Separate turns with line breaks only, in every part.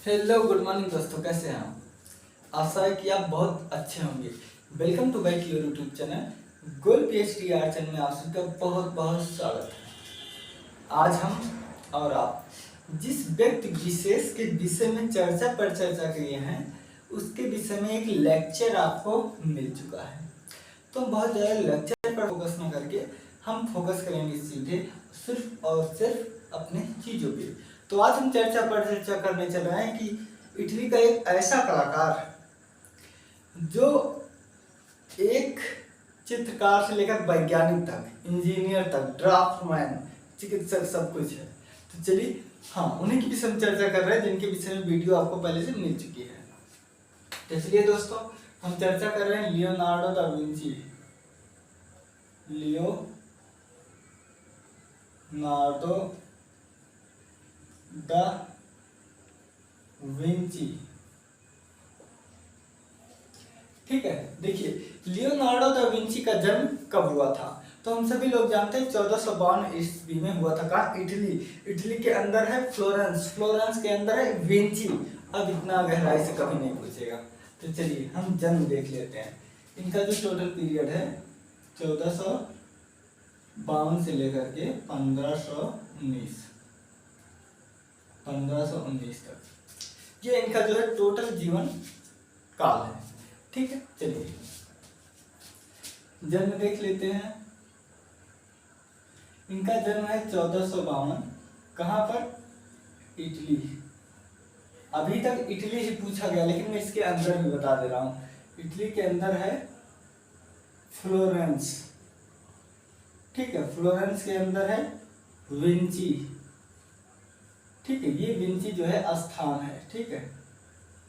Hello good morning दोस्तों, कैसे हैं आप? आशा है कि आप बहुत अच्छे होंगे। Welcome to back your YouTube channel goal PhD art channel में आप सबका बहुत बहुत स्वागत है। आज हम और आप जिस व्यक्ति विशेष के विषय में चर्चा पर चर्चा किए हैं उसके विषय में एक लेक्चर आपको मिल चुका है। तो हम बहुत ज़्यादा लेक्चर पर फोकस न करके हम फोकस करेंगे सीधे सिर्फ और सिर्फ अपने चीज़ों पे। तो आज हम चर्चा पर चर्चा करने चल रहे हैं कि इटली का एक ऐसा कलाकार जो एक चित्रकार से लेकर वैज्ञानिक तक, इंजीनियर तक, ड्राफ्टमैन, चिकित्सक, सब कुछ है। तो चलिए उन्हीं के विषय में चर्चा कर रहे हैं जिनके विषय में वीडियो आपको पहले से मिल चुकी है। तो इसलिए दोस्तों हम चर्चा कर रहे हैं Leonardo da Vinci. Leonardo da Vinci. ठीक है, देखिए लियोनार्डो दा विंची का जन्म कब हुआ था? तो हम सभी लोग जानते हैं 1452 ईस्वी में हुआ था। कहाँ? इटली के अंदर है फ्लोरेंस के अंदर है विंची। अब इतना गहराई से कभी नहीं पूछेगा। तो चलिए हम जन्म देख लेते हैं। इनका जो टोटल पीरियड है 1452 से लेकर के 1519 तक, ये इनका जो है टोटल जीवन काल है। ठीक है, चलिए जन्म देख लेते हैं। इनका जन्म है 1452। कहाँ पर? इटली। अभी तक इटली ही पूछा गया, लेकिन मैं इसके अंदर भी बता दे रहा हूँ। इटली के अंदर है फ्लोरेंस। ठीक है, फ्लोरेंस के अंदर है विंची। ठीक है, ये विंची जो है स्थान है। ठीक है,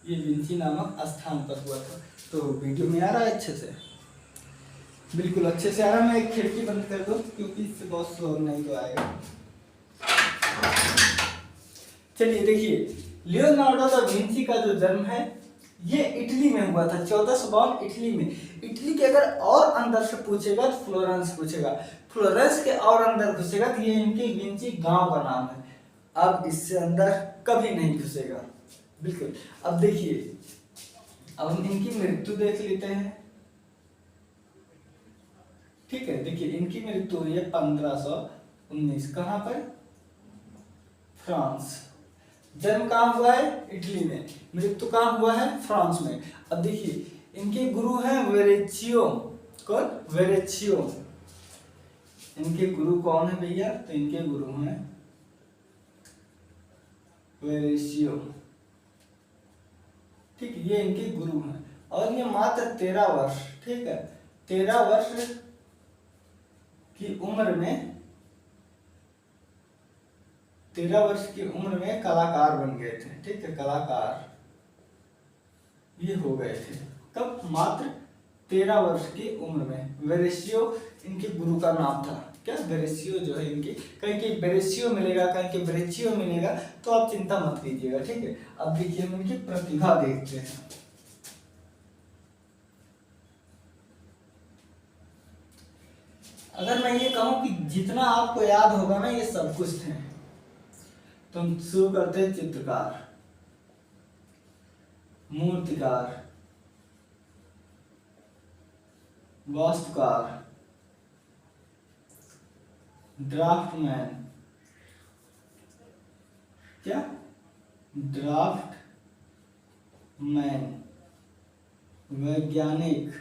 ये विंची नामक स्थान पर हुआ था। तो वीडियो में आ रहा है अच्छे से? बिल्कुल अच्छे से आ रहा है। मैं एक खिड़की बंद कर दूं क्योंकि इससे बहुत शोर नहीं तो आएगा। चलिए देखिए, लियोनार्डो दा विंची का जो जन्म है ये इटली में हुआ था 1452 इटली में। इटली के अगर और अंदर से पूछेगा तो फ्लोरेंस पूछेगा, फ्लोरेंस के और अंदर घुसेगा तो ये इनके विंची गांव का नाम है। अब इससे अंदर कभी नहीं घुसेगा। बिल्कुल। अब देखिए, अब हम इनकी मृत्यु देख लेते हैं। ठीक है, देखिए इनकी मृत्यु हुई है 1519। कहां पर? फ्रांस। जन्म कहाँ हुआ है? इटली में। मृत्यु कहाँ हुआ है? फ्रांस में। अब देखिए इनके गुरु हैं वेरेचियो। कौन? वेरेचियो। इनके गुरु कौन है भैया? तो इनके गुरु हैं वेरेचियो। ठीक है, ये इनके गुरु हैं और ये मात्र 13 वर्ष, ठीक है, 13 वर्ष की उम्र में 13 वर्ष की उम्र में कलाकार बन गए थे। ठीक है, कलाकार ये हो गए थे। कब? मात्र 13 वर्ष की उम्र में। वेरेशियो इनके गुरु का नाम था। क्या? वेरेशियो जो है इनकी, कहीं कि वेरेशियो मिलेगा, कहीं कि वेरेचियो मिलेगा, तो आप चिंता मत कीजिएगा। ठीक है, अब देखिए हम इनकी प्रतिभा देखते हैं। अगर मैं ये कहूं कि जितना आपको याद होगा ना ये सब कुछ थे, तो हम शुरू करते हैं। चित्रकार, मूर्तिकार, वास्तुकार, ड्राफ्टमैन। क्या? ड्राफ्टमैन, वैज्ञानिक,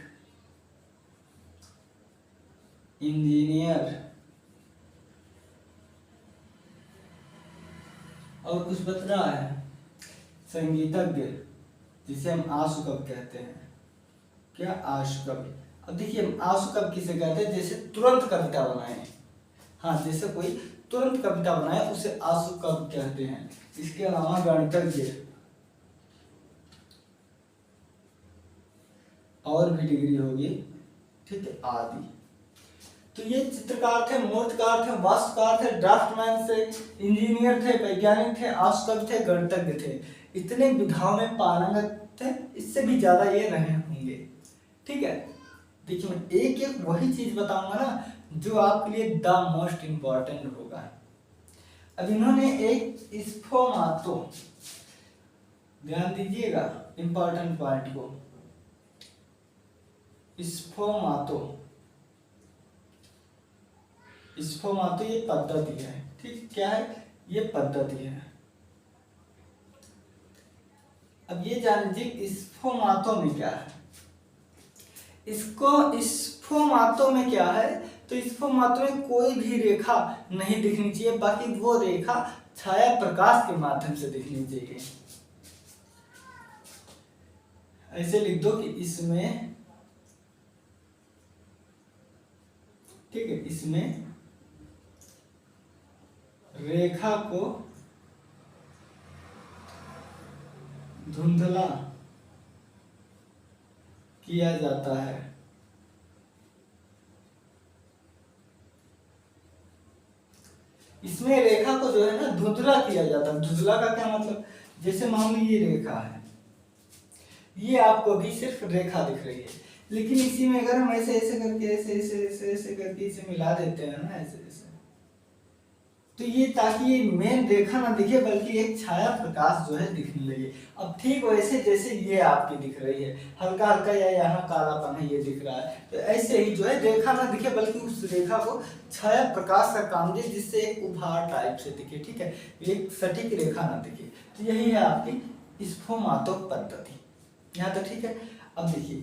इंजीनियर और कुछ बच रहा है, संगीतज्ञ, जिसे हम आशुकवि कहते हैं। क्या? आशुकवि। अब देखिए हम आशुकवि किसे कहते हैं? जैसे तुरंत कविता बनाए। हाँ, जैसे कोई तुरंत कविता बनाए उसे आशुकवि कहते हैं। इसके अलावा गणितज्ञ और भी डिग्री होगी। ठीक है, आदि। तो ये चित्रकार थे, मूर्तिकार थे, वास्तुकार थे, ड्राफ्टमैन थे, इंजीनियर थे, वैज्ञानिक थे, आशुकवि थे, गणितज्ञ थे। इतने विधाओं में पारंगत थे, इससे भी ज्यादा ये रहे होंगे। ठीक है, देखिए मैं एक एक वही चीज बताऊंगा ना जो आपके लिए द मोस्ट इंपॉर्टेंट होगा। अब इन्होंने एक स्फोमातो ध्यान दीजिएगा इंपॉर्टेंट पॉइंट को। स्फोमातो, स्फोमातो ये पद्धति है, ठीक, क्या है ये पद्धति है। अब ये जान लीजिए स्फोमातो में क्या है। इसको स्फोमातो में क्या है, तो स्फोमातो में कोई भी रेखा नहीं दिखनी चाहिए, बाकी वो रेखा छाया प्रकाश के माध्यम से दिखनी चाहिए। ऐसे लिख दो कि इसमें, ठीक है, इसमें रेखा को धुंधला किया जाता है। इसमें रेखा को जो है ना धुंधला किया जाता है। धुंधला का क्या मतलब, जैसे मान ली ये रेखा है, ये आपको भी सिर्फ रेखा दिख रही है, लेकिन इसी में अगर हम ऐसे ऐसे करके ऐसे ऐसे ऐसे ऐसे करके इसे मिला देते हैं ना ऐसे ऐसे, तो ये ताकि ये मेन रेखा ना दिखे बल्कि एक छाया प्रकाश जो है दिखने लगे। अब ठीक वैसे जैसे ये आपकी दिख रही है, हल्का हल्का या यहाँ कालापन है ये दिख रहा है, तो ऐसे ही जो है रेखा ना दिखे बल्कि उस रेखा को छाया प्रकाश का काम दे, जिससे एक उभार टाइप से दिखे, ठीक है, एक सटीक रेखा ना दिखे। तो यही है आपकी स्फोमातो पद्धति। यहाँ तो ठीक है। अब देखिए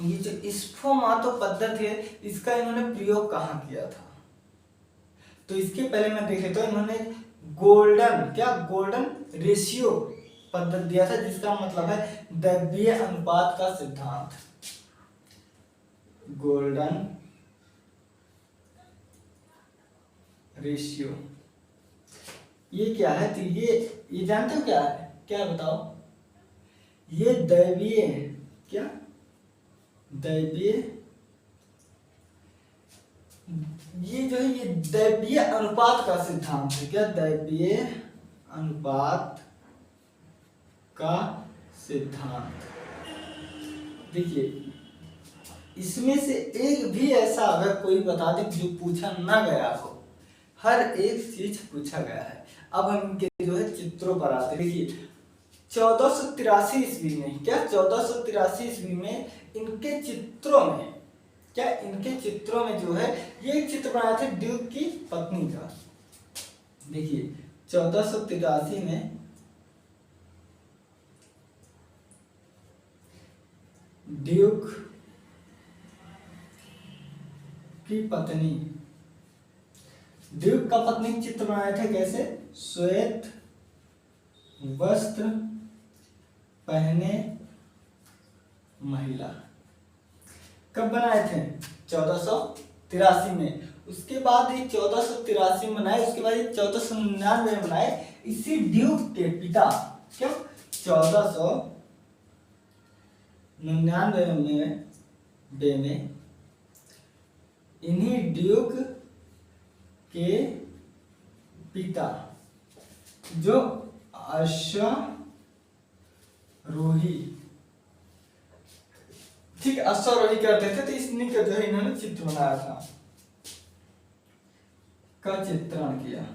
ये जो स्फोमातो पद्धति है इसका इन्होंने प्रयोग कहाँ किया था, तो इसके पहले मैं देख लेता हूँ। इन्होंने गोल्डन रेशियो पद्धति दिया था, जिसका मतलब है दैवीय अनुपात का सिद्धांत। गोल्डन रेशियो ये क्या है, तो ये जानते हो क्या है, क्या बताओ, ये दैवीय, क्या दैवीय, ये जो है ये दैवीय अनुपात का सिद्धांत है। क्या दैवीय अनुपात का सिद्धांत। देखिए इसमें से एक भी ऐसा अगर कोई बता दे जो पूछा ना गया हो, हर एक चीज पूछा गया है। अब हम इनके जो है चित्रों पर आते हैं। देखिए 1483 ईस्वी में, क्या 1483 ईस्वी में इनके चित्रों में, क्या इनके चित्रों में जो है ये एक चित्र बनाया था ड्यूक की पत्नी का। देखिए 1483 में ड्यूक की पत्नी, ड्यूक का पत्नी चित्र बनाया था कैसे, श्वेत वस्त्र पहने महिला। कब बनाए थे, 1483 में। उसके बाद ये 1483 में बनाए, उसके बाद ये 1499 में बनाए। इसी ड्यूक के पिता, क्यों 1499 में इन्हीं ड्यूक के पिता जो अश्वारोही, ठीक अश्वारोही करते थे, तो इसने का जो है इन्होंने चित्र बनाया था, का चित्रण किया।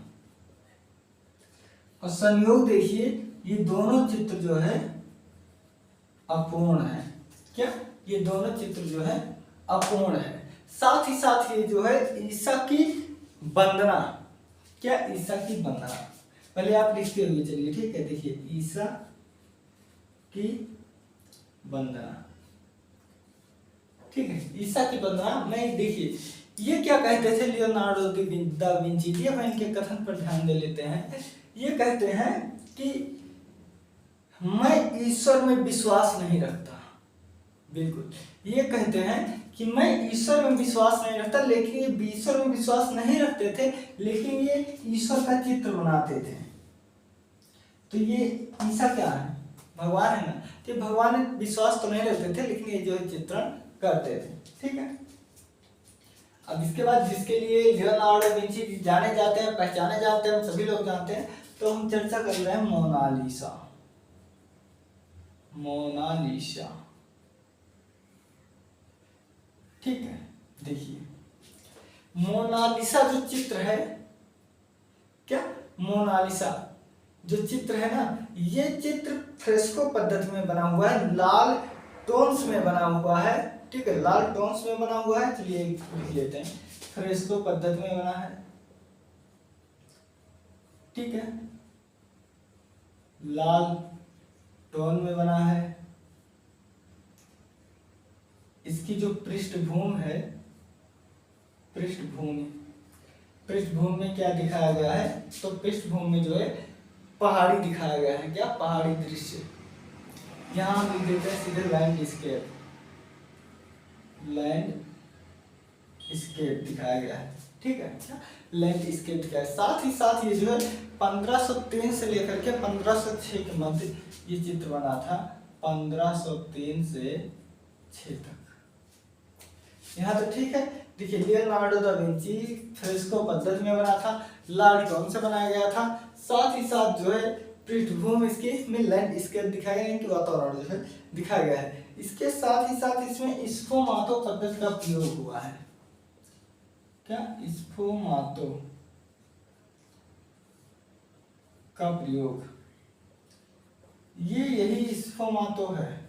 और संयोग देखिए ये दोनों चित्र जो है अपूर्ण है। क्या ये दोनों चित्र जो है अपूर्ण है। साथ ही साथ ये जो है ईसा की वंदना, क्या ईसा की वंदना, पहले आप लिखते हुए चलिए, ठीक है। देखिए ईसा की वंदना, ठीक है, ईसा की वंदना में देखिए ये क्या कहते थे लियोनार्डो दा विंची जी। अब इनके कथन पर ध्यान दे लेते हैं। ये कहते हैं कि मैं ईश्वर में विश्वास नहीं रखता, बिल्कुल ये कहते हैं कि मैं ईश्वर में विश्वास नहीं रखता, लेकिन ये ईश्वर में विश्वास नहीं रखते थे, लेकिन ये ईश्वर का चित्र बनाते थे। तो ये ईसा क्या है, भगवान है ना, तो भगवान में विश्वास तो नहीं रखते थे, लेकिन ये जो है चित्रण करते थे, ठीक है। अब इसके बाद जिसके लिए लियोनार्डो विंची जाने जाते हैं, पहचाने जाते हैं, सभी लोग जानते हैं, तो हम चर्चा कर रहे हैं मोनालिसा। मोनालिसा, ठीक है। देखिए मोनालिसा जो चित्र है, क्या मोनालिसा, जो चित्र है ना, ये चित्र फ्रेस्को पद्धति में बना हुआ है, लाल टोन्स में बना हुआ है। ठीक है, लाल टोन्स में बना हुआ है। चलिए लिख लेते हैं, फ्रेस्को पद्धति में बना है। ठीक है, लाल टोन में बना है। इसकी जो पृष्ठभूमि है, पृष्ठभूमि में क्या दिखाया गया है, तो पृष्ठभूमि में जो है पहाड़ी दिखाया गया है। क्या? पहाड़ी दृश्य। यहाँ हम लिख देते हैं सीधे लैंडस्केप दिखाया गया है। ठीक है, लैंडस्केप दिखाया है। साथ ही साथ ये जो है 1503 से लेकर के 1506 के मध्य ये चित्र बना था, 1503 से 6 तक। यहाँ तो ठीक है। देखिए, लियोनार्डो दा विंची फ्रेस्को पद्धति में बना था, लाल टोन से बनाया गया था। साथ ही साथ जो है पृष्ठभूमि इसकी में लैंडस्केप दिखाया गया है, कि वातावरण जो है दिखाया गया है। इसके साथ ही साथ इसमें स्फुमातो पद्धति का प्रयोग हुआ है। क्या? स्फुमातो का प्रयोग, यही स्फुमातो है।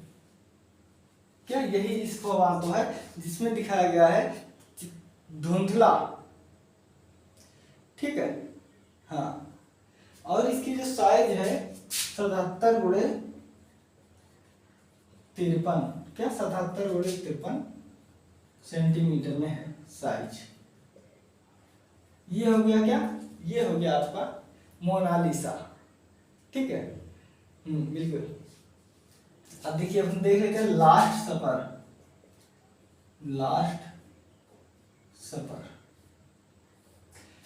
क्या? यही स्फुमातो है जिसमें दिखाया गया है धुंधला। ठीक है, हाँ। और इसकी जो साइज है 77x53, क्या 77x53 सेंटीमीटर में है साइज। ये हो गया क्या? ये हो गया आपका मोनालिसा। ठीक है, बिल्कुल। अब देखिए, हम देख लेते हैं लास्ट सफर,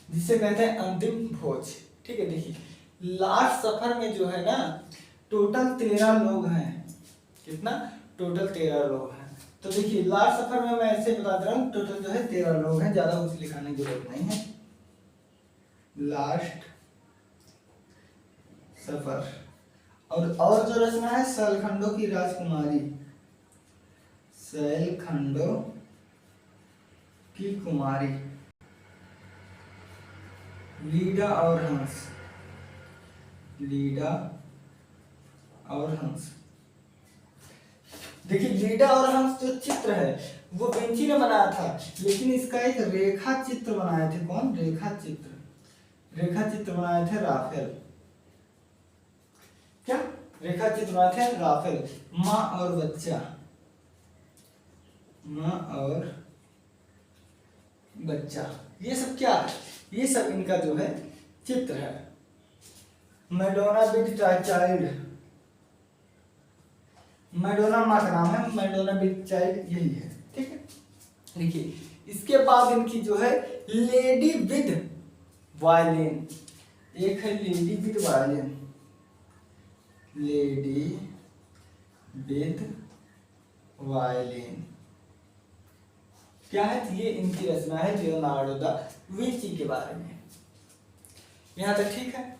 जिसे कहते हैं अंतिम भोज। ठीक है, देखिए लास्ट सफर में जो है ना, टोटल 13 लोग हैं। कितना? टोटल 13 लोग हैं। तो देखिए, लास्ट सफर में मैं ऐसे बता दे रहा हूँ, टोटल जो है 13 लोग हैं, ज्यादा कुछ लिखाने की जरूरत नहीं है। लास्ट सफर। और जो रचना है, सैलखंडों की राजकुमारी, सैलखंडों की कुमारी, लीडा और हंस। देखिए, लीडा और हंस जो चित्र है वो विंची ने बनाया था, लेकिन इसका एक रेखा चित्र बनाए थे। कौन? रेखा चित्र बनाए थे राफेल। क्या? रेखा चित्र बनाए थे राफेल। माँ और बच्चा, ये सब क्या है? ये सब इनका जो है चित्र है। मैडोना विद चाइल्ड, मैडोना माँ का नाम है, मैडोना विद चाइल्ड यही है। ठीक है, देखिए इसके बाद इनकी जो है लेडी विद वायलिन, एक है लेडी विद वायलिन। क्या है? ये इनकी रचना है लियोनार्डो दा विंची के बारे में। यहाँ तक ठीक है।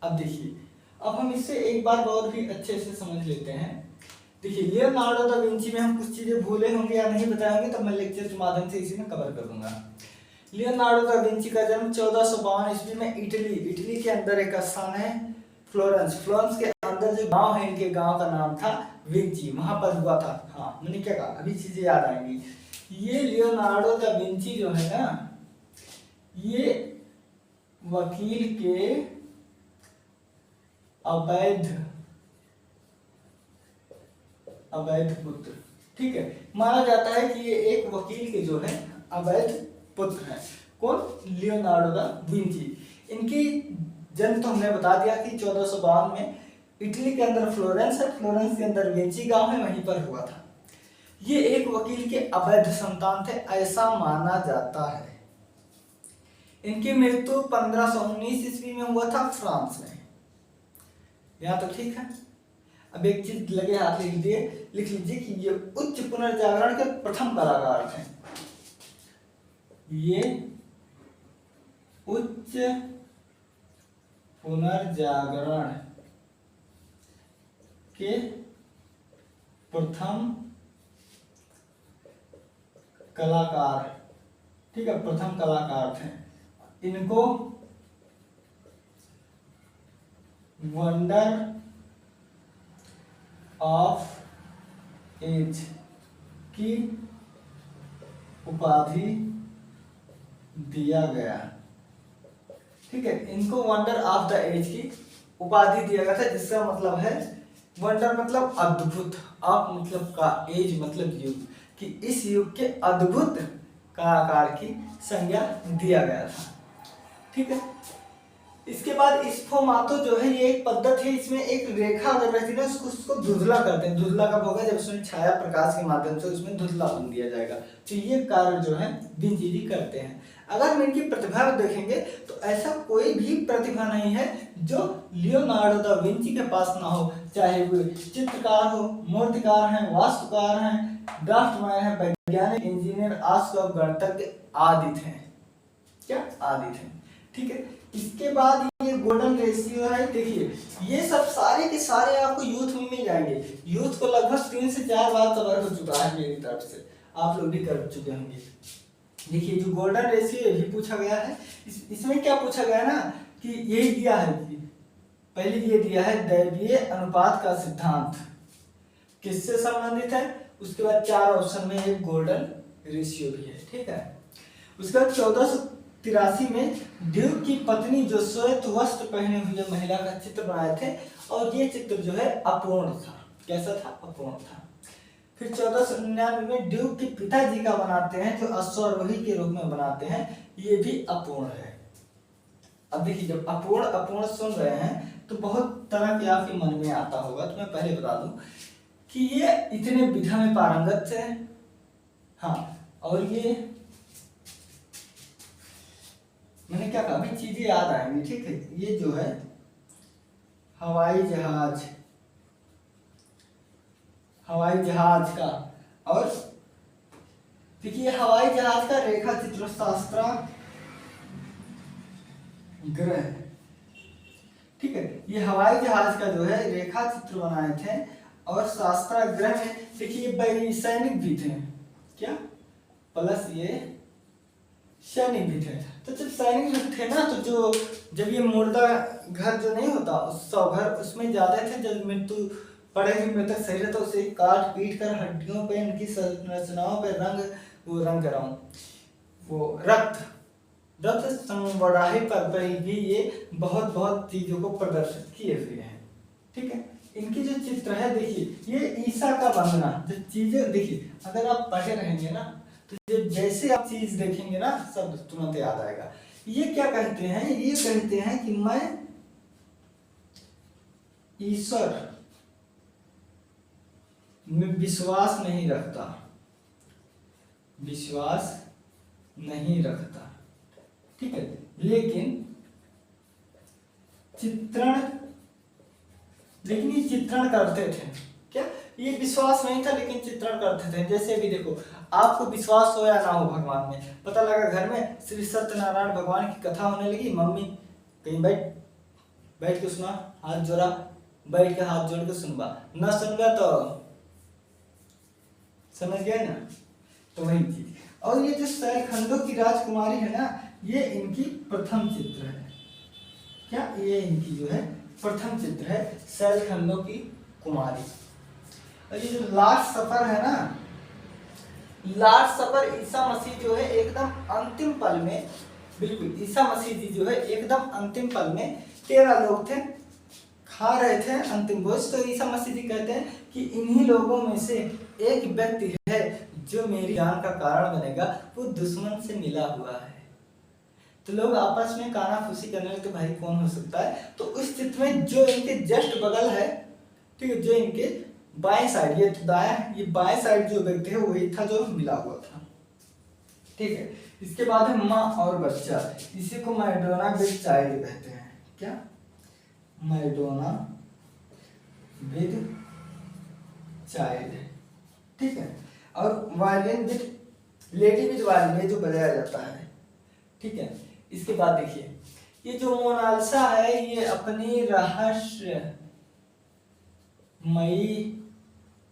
अब देखिए, अब हम इससे एक बार और भी अच्छे से समझ लेते हैं। देखिए, लियोनार्डो दा विंची में हम कुछ चीजें भूले होंगे या नहीं बताएंगे, तब मैं लेक्चर के माध्यम से इसी में कवर कर दूंगा। लियोनार्डो दा विंची का जन्म 1452 ईस्वी में इटली के अंदर एक स्थान है फ्लोरेंस के अंदर जो गांव है, इनके गांव का नाम था विंची, वहां पर हुआ था। हाँ, मैंने क्या कहा, अभी चीजें याद आएंगी। ये लियोनार्डो दा विंची जो है ना, ये वकील के अवैध पुत्र। ठीक है, माना जाता है कि ये एक वकील के जो है अवैध पुत्र हैं। कौन? Leonardo da Vinci. इनकी जन्म तो हमने बता दिया कि 1452 में इटली के अंदर फ्लोरेंस है, फ्लोरेंस के अंदर विंची गांव है, वहीं पर हुआ था। ये एक वकील के अवैध संतान थे, ऐसा माना जाता है। इनकी मृत्यु 1519 ईस्वी में हुआ था फ्रांस में। यहाँ तो ठीक है। अब एक चीज लगे हाथ लिख लीजिए कि ये उच्च पुनर्जागरण के प्रथम कलाकार थे। ये उच्च पुनर्जागरण के प्रथम कलाकार। ठीक है, प्रथम कलाकार थे। इनको वंडर ऑफ एज की उपाधि दिया गया। ठीक है, इनको वंडर ऑफ द एज की उपाधि दिया गया था, जिसका मतलब है वंडर मतलब अद्भुत, ऑफ मतलब का, एज मतलब युग, कि इस युग के अद्भुत कलाकार की संज्ञा दिया गया था। ठीक है, इसके बाद स्फोमातो जो है ये एक पद्धति है, इसमें एक रेखा अगर रहती है ना उसको धुंधला करते हैं। धुंधला कब होगा? जब उसमें छाया प्रकाश के माध्यम से उसमें धुंधला बन दिया जाएगा। तो ये कार्य जो है विंची करते हैं। अगर हम इनकी प्रतिभा देखेंगे तो ऐसा कोई भी प्रतिभा नहीं है जो लियोनार्डो दा विंची के पास ना हो, चाहे वो चित्रकार हो, मूर्तिकार हैं, वास्तुकार हैं, ड्राफ्टमैन है, वैज्ञानिक, इंजीनियर, आशुक, गणितज्ञ आदि थे। क्या आदि थे? ठीक है, इसके बाद ये गोल्डन रेशियो है। देखिए ये सब सारे के सारे आपको यूथ में मिल जाएंगे। यूथ को लगभग 3 से 4 बार कवर हो चुका है मेरी तरफ से, आप लोग भी कर चुके होंगे। देखिए जो गोल्डन रेशियो भी पूछा गया है, इसमें क्या पूछा गया ना कि यही दिया है कि पहले ये दिया है दैवीय अनुपात का सिद्धांत किससे संबंधित है, उसके बाद 4 ऑप्शन में एक गोल्डन रेशियो भी है। ठीक है, उसके बाद 1483 में ड्यूक की पत्नी जो श्वेत वस्त्र पहने हुए महिला का चित्र बनाए थे, और ये चित्र जो है अपूर्ण था। कैसा था? अपूर्ण था। फिर 1499 में ड्यूक के पिताजी का बनाते हैं जो अश्वारोही के रूप में बनाते हैं, ये भी अपूर्ण है। अब देखिए जब अपूर्ण अपूर्ण सुन रहे हैं तो बहुत तरह के आपके मन में आता होगा, तो मैं पहले बता दूं कि ये इतने विधा में पारंगत थे। हाँ, और ये मैंने क्या कहा, अभी चीजें याद आएंगी। ठीक है, ये जो है हवाई जहाज का, और देखिए हवाई जहाज का रेखा चित्र शास्त्र ग्रह। ठीक है, ये हवाई जहाज का जो है रेखा चित्र बनाए थे, और शास्त्र ग्रह में देखिए सैनिक भी थे। क्या? प्लस ये सैनिक भी थे। तो जब सैनिक भी थे ना, तो जब ये मुर्दा घर जो नहीं होता, सौ घर उसमें ज्यादा थे, जब मृत्यु पड़ेगी मृतक शरीर तो उसे काट पीट कर हड्डियों पे, इनकी संरचनाओं पे रंग कराऊं, वो रक्त संवराही पर भी ये बहुत चीजों को प्रदर्शित किए हुए हैं। ठीक है, इनकी जो चित्र है देखिए, ये ईसा का वंदना, जो चीजें देखिए अगर आप पढ़े रहेंगे ना तो जैसे आप चीज देखेंगे ना सब तुरंत याद आएगा। ये क्या कहते हैं? ये कहते हैं कि मैं ईश्वर में विश्वास नहीं रखता। ठीक है, लेकिन ये चित्रण करते थे। क्या? ये विश्वास नहीं था लेकिन चित्रण करते थे। जैसे भी देखो, आपको विश्वास हो या ना हो भगवान में, पता लगा घर में श्री सत्यनारायण भगवान की कथा होने लगी, मम्मी कहीं बैठ के सुना, हाथ जोड़ा, बैठ के हाथ जोड़ के सुनबा, न सुनबा तो समझ गए ना, तो वही चीज। और ये जो शैलखंडों की राजकुमारी है ना, ये इनकी प्रथम चित्र है। क्या? ये इनकी जो है प्रथम चित्र है, शैलखंडों की कुमारी। और ये जो लास्ट सफर है ना, लास्ट सफर ईसा मसीह जो है एकदम अंतिम पल में, बिल्कुल ईसा मसीह जी जो है एकदम अंतिम पल में 13 लोग थे, खा रहे थे अंतिम भोज। तो ईसा मसीह जी कहते हैं कि इन्हीं लोगों में से एक व्यक्ति है जो मेरी जान का कारण बनेगा, वो दुश्मन से मिला हुआ है। तो लोग आपस में कानाफूसी करने लगे, तो भाई कौन हो सकता है? तो उस चित्र में जो इनके जस्ट बगल है, ठीक है, जो इनके बाएं साइड, ये तो दाया है, ये बाएं साइड जो व्यक्ति है वही था जो मिला हुआ था। ठीक है, इसके बाद है माँ और बच्चा, इसी को मैडोना विद चाइल्ड कहते हैं। क्या? Madonna with child. ठीक है, और violin with, lady with violin, ये जो बजाया जाता है। ठीक है, इसके बाद देखिए ये जो मोनालिसा है, ये अपनी रहस्यमयी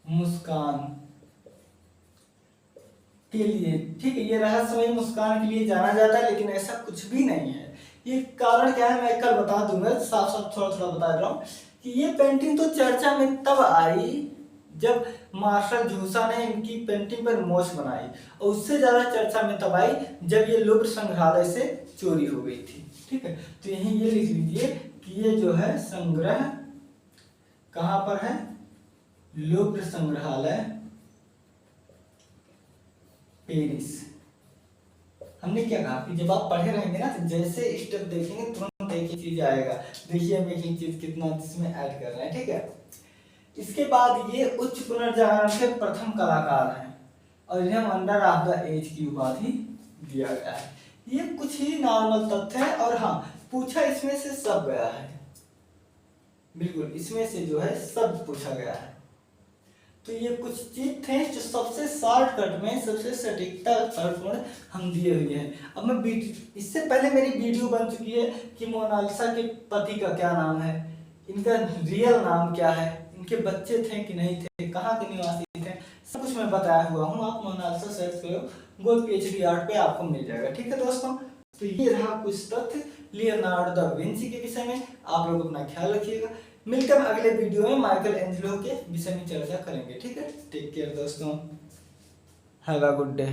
मुस्कान के लिए, ठीक है, ये रहस्यमयी मुस्कान के लिए जाना जाता है, लेकिन ऐसा कुछ भी नहीं है। ये कारण क्या है मैं कल बता दूंगा, साफ साफ थोड़ा थोड़ा बता रहा हूँ कि ये पेंटिंग तो चर्चा में तब आई जब मार्शल झूसा ने इनकी पेंटिंग पर मोच बनाई, और उससे ज्यादा चर्चा में तब आई जब ये लुब्र संग्रहालय से चोरी हो गई थी। ठीक है, तो यहीं ये लिख लीजिए कि ये जो है संग्रह कहां पर है, लुब्र संग्रहालय पेरिस। हमने क्या कहा कि जब आप पढ़े रहेंगे ना तो जैसे स्टेप देखेंगे तुरंत एक ही चीज आएगा। देखिए हम एक ही चीज कितना इसमें ऐड कर रहे हैं। ठीक है, इसके बाद ये उच्च पुनर्जागरण के प्रथम कलाकार हैं और इन्हें वंडर ऑफ द एज की उपाधि दिया गया है। ये कुछ ही नॉर्मल तथ्य है, और हाँ पूछा इसमें से सब गया है, बिल्कुल इसमें से जो है सब पूछा गया है। तो ये कुछ चीज थे जो सबसे शॉर्टकट में सबसे सटीकता पूर्ण हम दिए हुए हैं। अब मैं इससे पहले मेरी वीडियो बन चुकी है कि मोनालिसा के पति का क्या नाम है, इनका रियल नाम क्या है, इनके बच्चे थे कि नहीं थे, कहाँ के निवासी थे, सब कुछ मैं बताया हुआ हूँ। आप मोनालिसा सर्च करो गोल्ड पीएचडी आर्ट पे आपको मिल जाएगा। ठीक है दोस्तों, तो ये रहा कुछ तथ्य लियोनार्डो दा विंची के विषय में। आप लोग अपना ख्याल रखिएगा, मिलकर अगले वीडियो में माइकल एंजेलो के विषय में चर्चा करेंगे। ठीक है, टेक केयर दोस्तों, हैव अ गुड डे।